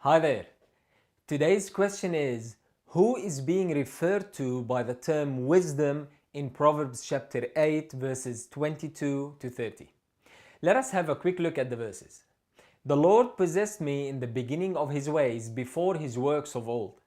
Hi there. Today's question is, who is being referred to by the term wisdom in Proverbs chapter 8 verses 22 to 30? Let us have a quick look at the verses. The Lord possessed me in the beginning of his ways before his works of old.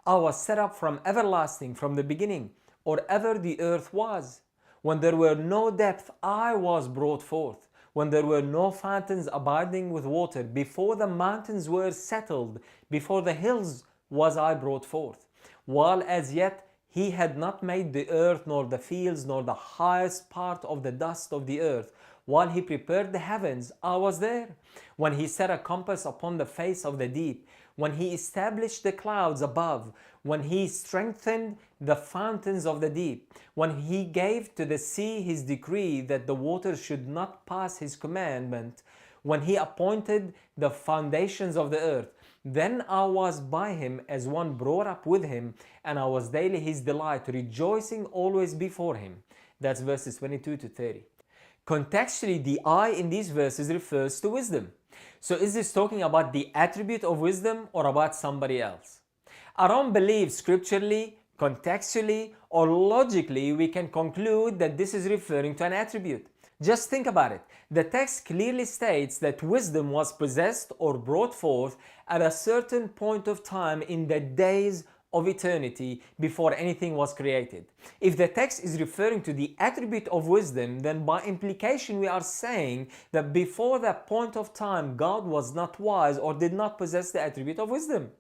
I was set up from everlasting, from the beginning, or ever the earth was. When there were no depth, I was brought forth. When there were no fountains abiding with water, before the mountains were settled, before the hills was I brought forth. While as yet he had not made the earth, nor the fields, nor the highest part of the dust of the earth, while he prepared the heavens, I was there. When he set a compass upon the face of the deep, when he established the clouds above, when he strengthened the fountains of the deep, when he gave to the sea his decree that the waters should not pass his commandment, when he appointed the foundations of the earth, then I was by him as one brought up with him, and I was daily his delight, rejoicing always before him. That's verses 22 to 30. Contextually, the I in these verses refers to wisdom. So is this talking about the attribute of wisdom or about somebody else? I don't believe scripturally, contextually, or logically we can conclude that this is referring to an attribute. Just think about it. The text clearly states that wisdom was possessed or brought forth at a certain point of time in the days of eternity before anything was created. If the text is referring to the attribute of wisdom, then by implication we are saying that before that point of time God was not wise or did not possess the attribute of wisdom.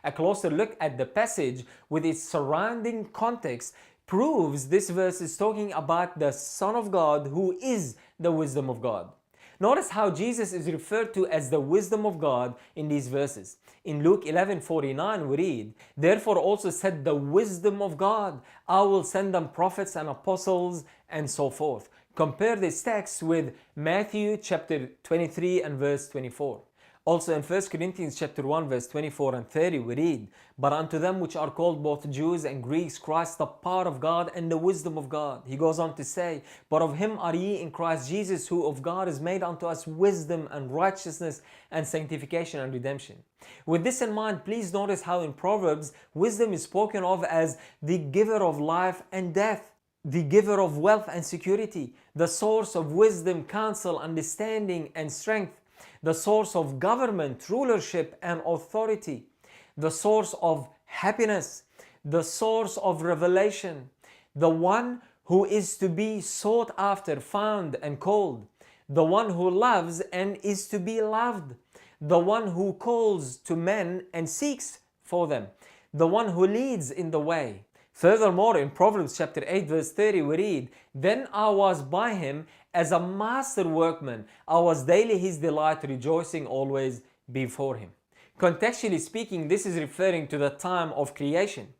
A closer look at the passage with its surrounding context proves this verse is talking about the Son of God who is the wisdom of God. Notice how Jesus is referred to as the wisdom of God in these verses. In Luke 11:49 we read, "Therefore also said the wisdom of God, I will send them prophets and apostles," and so forth. Compare this text with Matthew chapter 23 and verse 24. Also in 1 Corinthians chapter 1 verse 24 and 30 we read, "But unto them which are called both Jews and Greeks, Christ the power of God and the wisdom of God." He goes on to say, "But of him are ye in Christ Jesus, who of God is made unto us wisdom and righteousness and sanctification and redemption." With this in mind, please notice how in Proverbs, wisdom is spoken of as the giver of life and death, the giver of wealth and security, the source of wisdom, counsel, understanding, and strength, the source of government, rulership, and authority, the source of happiness, the source of revelation, the one who is to be sought after, found, and called, the one who loves and is to be loved, the one who calls to men and seeks for them, the one who leads in the way. Furthermore, in Proverbs chapter 8 verse 30 we read, "Then I was by him as a master workman. I was daily his delight, rejoicing always before him." Contextually speaking, this is referring to the time of creation.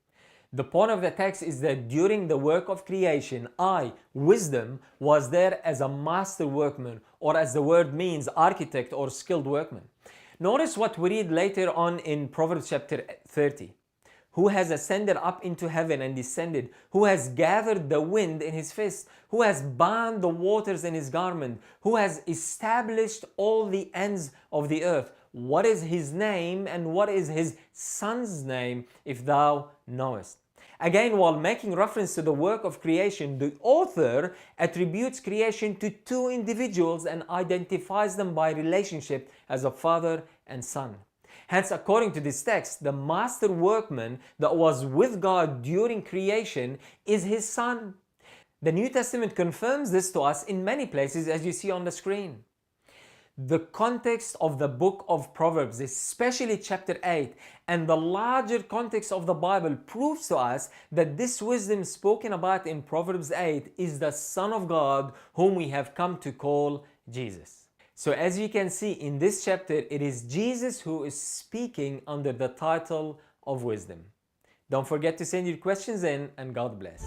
The point of the text is that during the work of creation, I, wisdom, was there as a master workman, or as the word means, architect or skilled workman. Notice what we read later on in Proverbs chapter 30. "Who has ascended up into heaven and descended? Who has gathered the wind in his fist? Who has bound the waters in his garment? Who has established all the ends of the earth? What is his name, and what is his son's name, if thou knowest?" Again, while making reference to the work of creation, the author attributes creation to two individuals and identifies them by relationship as a father and son. Hence, according to this text, the master workman that was with God during creation is his son. The New Testament confirms this to us in many places, as you see on the screen. The context of the book of Proverbs, especially chapter 8, and the larger context of the Bible proves to us that this wisdom spoken about in Proverbs 8 is the Son of God, whom we have come to call Jesus. So as you can see in this chapter, it is Jesus who is speaking under the title of wisdom. Don't forget to send your questions in, and God bless.